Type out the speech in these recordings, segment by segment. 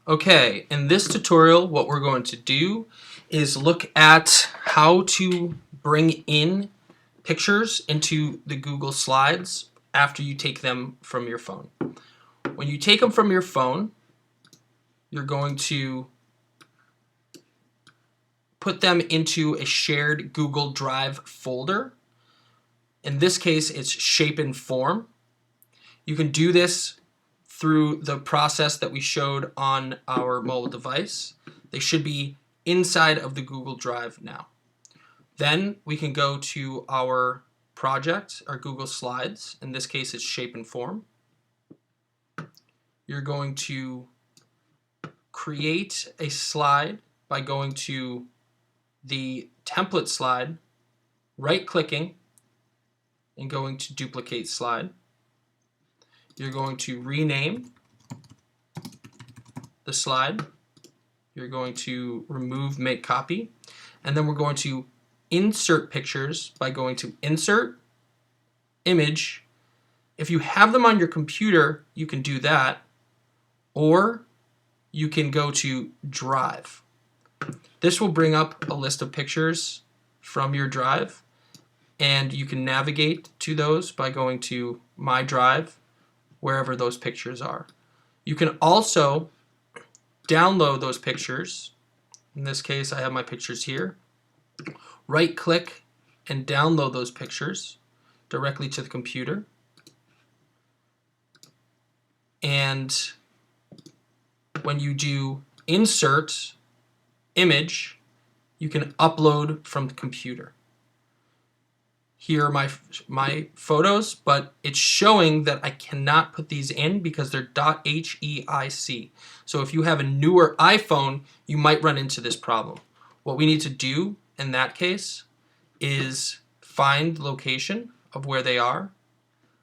Okay, in this tutorial, what we're going to do is look at how to bring in pictures into the Google Slides after you take them from your phone. When you take them from your phone, you're going to put them into a shared Google Drive folder. In this case, it's shape and form. You can do this through the process that we showed on our mobile device. They should be inside of the Google Drive now. Then we can go to our project, our Google Slides. In this case, it's shape and form. You're going to create a slide by going to the template slide, right-clicking, and going to duplicate slide. You're going to rename the slide. You're going to remove make copy, and then we're going to insert pictures by going to insert, image. If you have them on your computer, you can do that, or you can go to drive. This will bring up a list of pictures from your drive, and you can navigate to those by going to my drive, wherever those pictures are. You can also download those pictures. In this case, I have my pictures here. Right click and download those pictures directly to the computer. And when you do insert image, you can upload from the computer. Here are my photos, but it's showing that I cannot put these in because they're .heic. So if you have a newer iPhone, you might run into this problem. What we need to do in that case is find the location of where they are.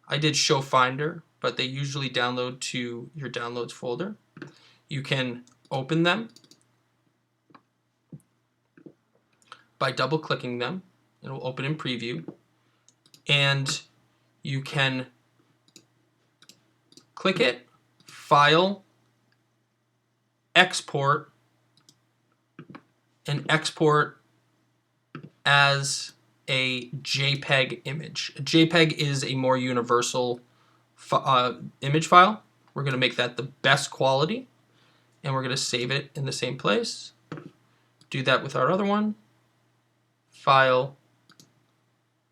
I did show finder, but they usually download to your downloads folder. You can open them by double clicking them. It will open in preview. And you can click it, file, export, and export as a JPEG image. A JPEG is a more universal image file. We're going to make that the best quality, and we're going to save it in the same place. Do that with our other one. File,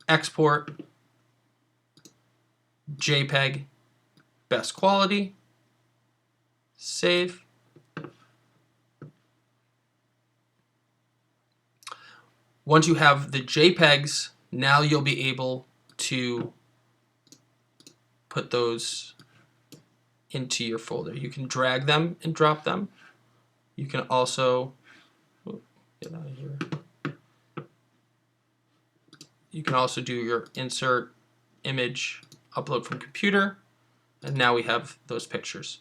export, JPEG, best quality, save. Once you have the JPEGs, now you'll be able to put those into your folder. You can drag them and drop them. You can also, get out of here. You can also do your insert image, upload from computer, and now we have those pictures.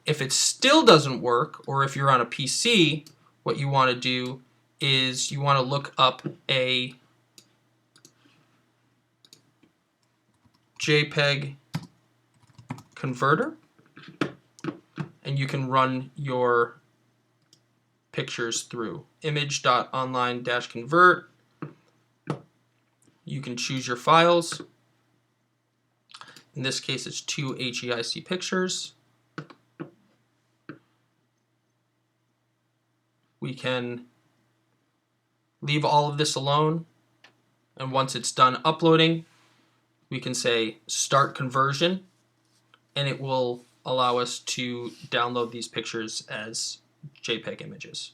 If it still doesn't work, or if you're on a PC, what you want to do is you want to look up a JPEG converter, and you can run your pictures through image.online-convert. You can choose your files. In this case, it's 2 HEIC pictures. We can leave all of this alone, and once it's done uploading, we can say start conversion, and it will allow us to download these pictures as JPEG images.